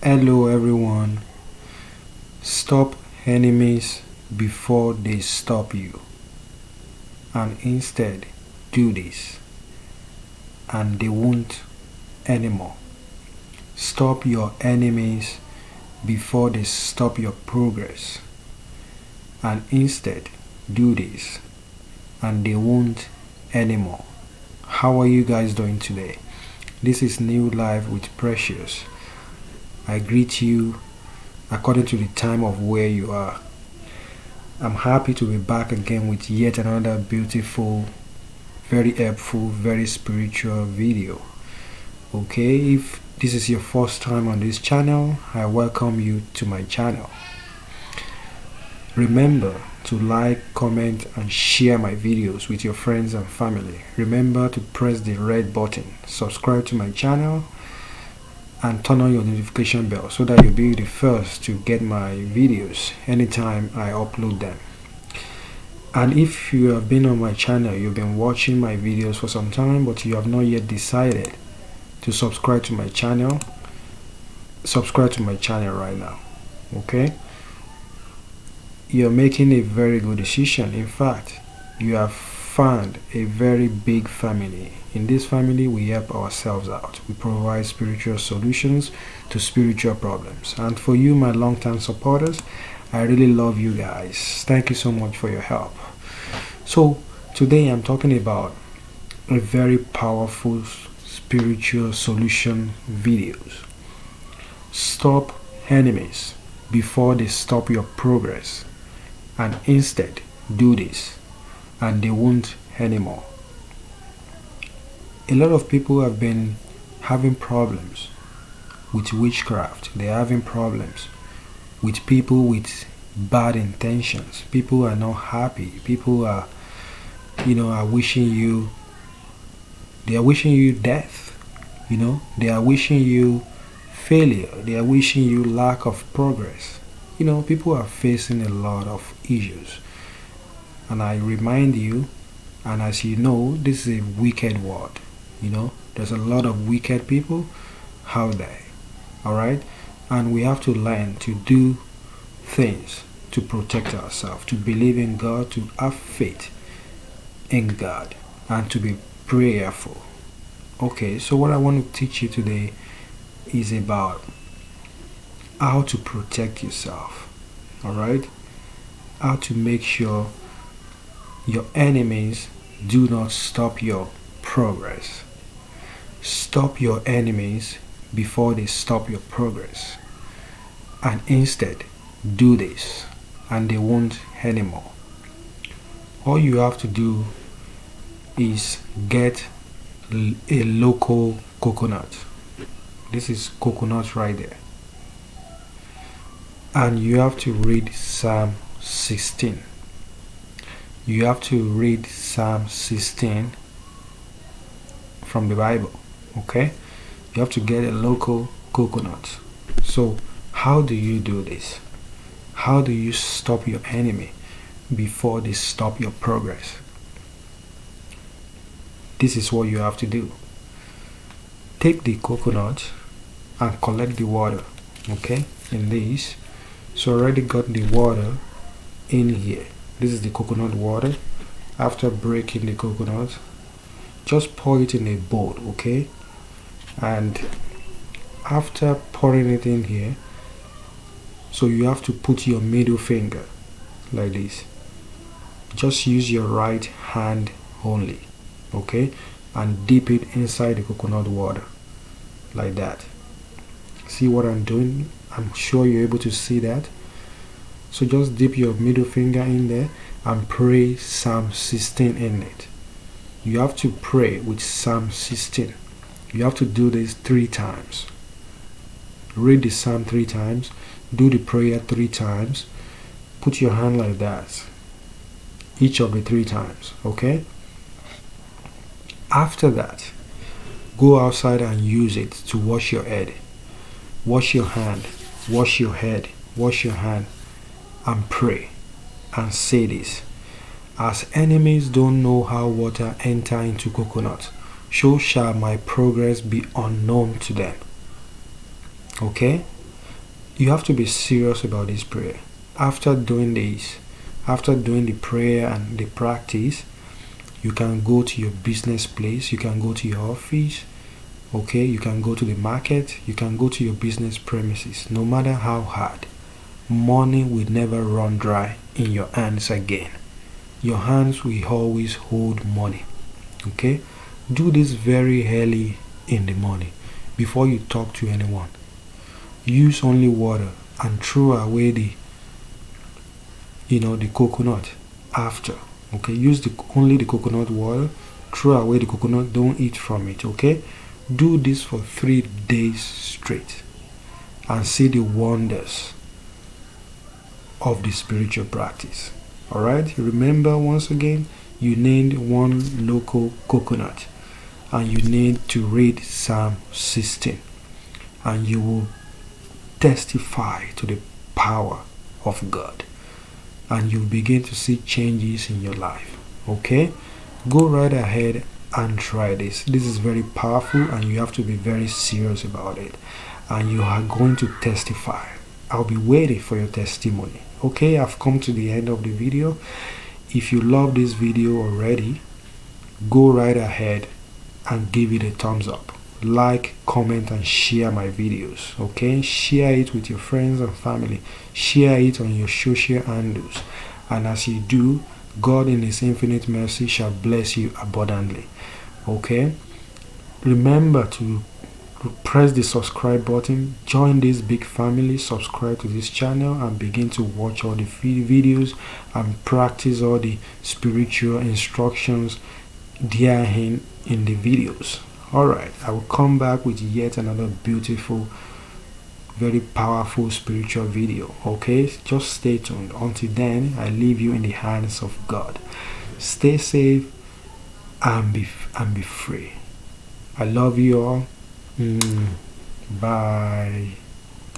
Hello everyone. Stop enemies before they stop you, and instead do this and they won't anymore. Stop your enemies before they stop your progress, and instead do this and they won't anymore. How are you guys doing today? This is New Life with Precious. I greet you according to the time of where you are. I'm happy to be back again with yet another beautiful, very helpful, very spiritual video. Okay, if this is your first time on this channel, I welcome you to my channel. Remember to like, comment and share my videos with your friends and family. Remember to press the red button, subscribe to my channel and turn on your notification bell so that you'll be the first to get my videos anytime I upload them. And if you have been on my channel, you've been watching my videos for some time but you have not yet decided to subscribe to my channel, subscribe to my channel right now. Okay, you're making a very good decision. In fact, you have found a very big family. In this family, we help ourselves out. We provide spiritual solutions to spiritual problems. And for you, my long-term supporters, I really love you guys. Thank you so much for your help. So today I'm talking about a very powerful spiritual solution videos. Stop enemies before they stop your progress, and instead do this and they won't anymore. A lot of people have been having problems with witchcraft. They're having problems with people with bad intentions. People are not happy. People are wishing you, they are wishing you death. They are wishing you failure. They are wishing you lack of progress. People are facing a lot of issues. And I remind you, and as you know, this is a wicked world. There's a lot of wicked people out there. Alright? And we have to learn to do things to protect ourselves, to believe in God, to have faith in God, and to be prayerful. Okay, so what I want to teach you today is about how to protect yourself. Alright? How to make sure your enemies do not stop your progress. Stop your enemies before they stop your progress, and instead do this and they won't anymore. All you have to do is get a local coconut. This is coconut right there, and you have to read Psalm 16. You have to read Psalm 16 from the Bible. Okay, you have to get a local coconut. So how do you do this? How do you stop your enemy before they stop your progress? This is what you have to do. Take the coconut and collect the water. Okay, in this, so already got the water in here. This is the coconut water. After breaking the coconut, just pour it in a bowl. Okay, and after pouring it in here, so you have to put your middle finger like this. Just use your right hand only. Okay, and dip it inside the coconut water like that. See what I'm doing? I'm sure you're able to see that. So just dip your middle finger in there and pray Psalm 16 in it. You have to pray with Psalm 16. You have to do this 3 times. Read the Psalm 3 times. Do the prayer 3 times. Put your hand like that. Each of the 3 times. Okay? After that, go outside and use it to wash your head. Wash your hand. Wash your head. Wash your hand. And pray. And say this: as enemies don't know how water enter into coconut, so shall my progress be unknown to them. Okay? You have to be serious about this prayer. After doing this, after doing the prayer and the practice, you can go to your business place, you can go to your office, okay, you can go to the market, you can go to your business premises. No matter how hard, money will never run dry in your hands again. Your hands will always hold money. Okay, do this very early in the morning before you talk to anyone. Use only water and throw away the coconut after. Okay, use only the coconut water, throw away the coconut, don't eat from it. Okay, do this for 3 days straight and see the wonders of the spiritual practice. All right, remember, once again, you need one local coconut and you need to read Psalm 16, and you will testify to the power of God, and you begin to see changes in your life. Okay, go right ahead and try this. This is very powerful and you have to be very serious about it, and you are going to testify. I'll be waiting for your testimony. Okay, I've come to the end of the video. If you love this video already, go right ahead and give it a thumbs up. Like, comment, and share my videos. Okay, share it with your friends and family. Share it on your social handles. And as you do, God in His infinite mercy shall bless you abundantly. Okay, remember to press the subscribe button, join this big family, subscribe to this channel, and begin to watch all the videos and practice all the spiritual instructions therein in the videos. Alright, I will come back with yet another beautiful, very powerful spiritual video. Okay, just stay tuned. Until then, I leave you in the hands of God. Stay safe and be free. I love you all. Bye.